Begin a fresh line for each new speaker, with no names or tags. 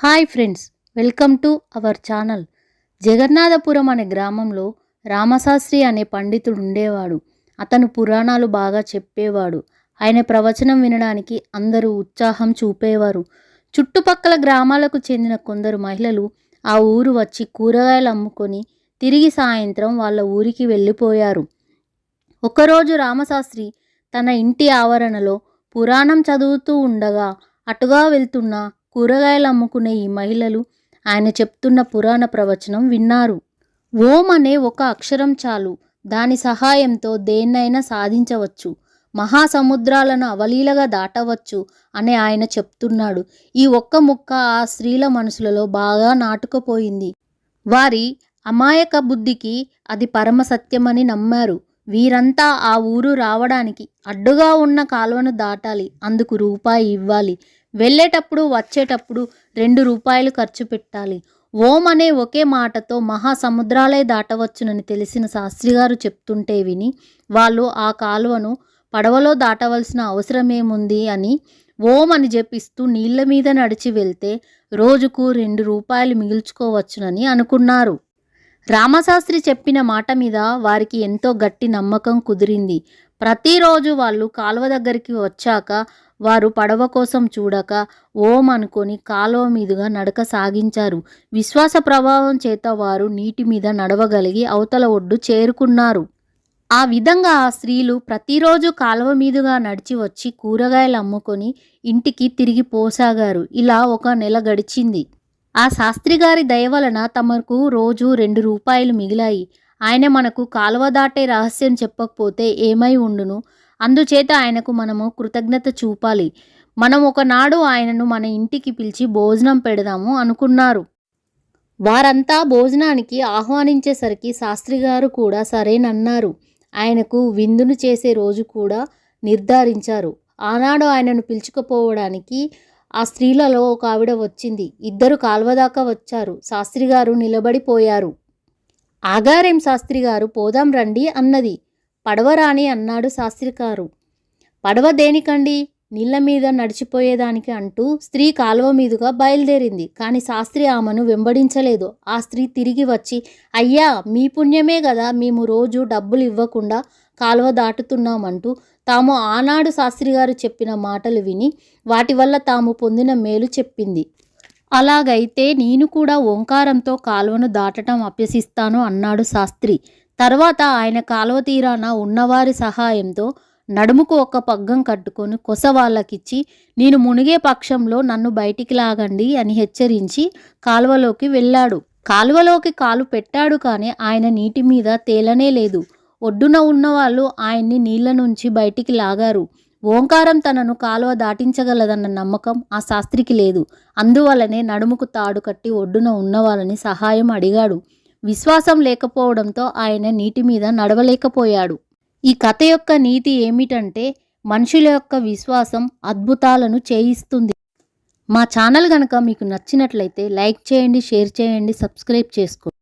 Hi friends, welcome to our channel. Jagannathapuram అనే గ్రామంలో రామశాస్త్రి అనే పండితుడు ఉండేవాడు. అతను పురాణాలు బాగా చెప్పేవాడు. ఆయన ప్రవచనం వినడానికి అందరూ ఉత్సాహం చూపేవారు. చుట్టుపక్కల గ్రామాలకు చెందిన కొందరు మహిళలు ఆ ఊరు వచ్చి కూరగాయలు అమ్ముకొని తిరిగి సాయంత్రం వాళ్ళ ఊరికి వెళ్ళిపోయారు. ఒకరోజు రామశాస్త్రి తన ఇంటి ఆవరణలో పురాణం చదువుతూ ఉండగా అటుగా వెళ్తున్న కూరగాయలు అమ్ముకునే ఈ మహిళలు ఆయన చెప్తున్న పురాణ ప్రవచనం విన్నారు. ఓం అనే ఒక అక్షరం చాలు, దాని సహాయంతో దేన్నైనా సాధించవచ్చు, మహాసముద్రాలను అవలీలగా దాటవచ్చు అని ఆయన చెప్తున్నాడు. ఈ ఒక్క ముక్క ఆ స్త్రీల మనసులలో బాగా నాటుకుపోయింది. వారి అమాయక బుద్ధికి అది పరమ సత్యమని నమ్మారు. వీరంతా ఆ ఊరు రావడానికి అడ్డుగా ఉన్న కాలువను దాటాలి, అందుకు రూపాయి ఇవ్వాలి, వెళ్ళేటప్పుడు వచ్చేటప్పుడు 2 రూపాయలు ఖర్చు పెట్టాలి. ఓం అనే ఒకే మాటతో మహాసముద్రాలే దాటవచ్చునని తెలిసిన శాస్త్రిగారు చెప్తుంటే విని వాళ్ళు ఆ కాలువను పడవలో దాటవలసిన అవసరమేముంది అని ఓం అని జపిస్తూ నీళ్ల మీద నడిచి వెళ్తే రోజుకు 2 రూపాయలు మిగుల్చుకోవచ్చునని అనుకున్నారు. రామశాస్త్రి చెప్పిన మాట మీద వారికి ఎంతో గట్టి నమ్మకం కుదిరింది. ప్రతిరోజు వాళ్ళు కాలువ దగ్గరికి వచ్చాక వారు పడవ కోసం చూడక ఓం అనుకొని కాలువ మీదుగా నడక సాగించారు. విశ్వాస ప్రభావం చేత వారు నీటి మీద నడవగలిగి అవతల ఒడ్డు చేరుకున్నారు. ఆ విధంగా ఆ స్త్రీలు ప్రతిరోజు కాలువ మీదుగా నడిచి వచ్చి కూరగాయలు అమ్ముకొని ఇంటికి తిరిగి పోసాగారు. ఇలా 1 నెల గడిచింది. ఆ శాస్త్రిగారి దయ వలన తమకు రోజు 2 రూపాయలు మిగిలాయి. ఆయన మనకు కాలువ దాటే రహస్యం చెప్పకపోతే ఏమై ఉండును? అందుచేత ఆయనకు మనము కృతజ్ఞత చూపాలి. మనం ఒకనాడు ఆయనను మన ఇంటికి పిలిచి భోజనం పెడదాము అనుకున్నారు. వారంతా భోజనానికి ఆహ్వానించేసరికి శాస్త్రిగారు కూడా సరేనన్నారు. ఆయనకు విందును చేసే రోజు కూడా నిర్ధారించారు. ఆనాడు ఆయనను పిలుచుకుపోవడానికి ఆ స్త్రీలలో ఒక ఆవిడ వచ్చింది. 2 కాలువ దాకా వచ్చారు. శాస్త్రిగారు నిలబడిపోయారు. ఆగారేం శాస్త్రిగారు, పోదాం రండి అన్నది. పడవ రాని అన్నాడు శాస్త్రిగారు. పడవ దేనికండి, నీళ్ల మీద నడిచిపోయేదానికి అంటూ స్త్రీ కాలువ మీదుగా బయలుదేరింది. కానీ శాస్త్రి ఆమెను వెంబడించలేదు. ఆ స్త్రీ తిరిగి వచ్చి, అయ్యా మీ పుణ్యమే కదా మేము రోజు డబ్బులు ఇవ్వకుండా కాలువ దాటుతున్నామంటూ తాము ఆనాడు శాస్త్రిగారు చెప్పిన మాటలు విని వాటి వల్ల తాము పొందిన మేలు చెప్పింది. అలాగైతే నేను కూడా ఓంకారంతో కాలువను దాటడం అభ్యసిస్తాను అన్నాడు శాస్త్రి. తర్వాత ఆయన కాలువ తీరాన ఉన్నవారి సహాయంతో నడుముకు ఒక పగ్గం కట్టుకొని కొస వాళ్ళకిచ్చి నేను మునిగే పక్షంలో నన్ను బయటికి లాగండి అని హెచ్చరించి కాలువలోకి వెళ్ళాడు. కాలువలోకి కాలు పెట్టాడు కానీ ఆయన నీటి మీద తేలనే లేదు. ఒడ్డున ఉన్నవాళ్ళు ఆయన్ని నీళ్ల నుంచి బయటికి లాగారు. ఓంకారం తనను కాలువ దాటించగలదన్న నమ్మకం ఆ శాస్త్రికి లేదు. అందువల్లనే నడుముకు తాడు కట్టి ఒడ్డున ఉన్నవాళ్ళని సహాయం అడిగాడు. విశ్వాసం లేకపోవడంతో ఆయన నీటి మీద నడవలేకపోయాడు. ఈ కథ యొక్క నీతి ఏమిటంటే మనుషుల యొక్క విశ్వాసం అద్భుతాలను చేయిస్తుంది. మా ఛానల్ కనుక మీకు నచ్చినట్లయితే లైక్ చేయండి, షేర్ చేయండి, సబ్స్క్రైబ్ చేసుకోండి.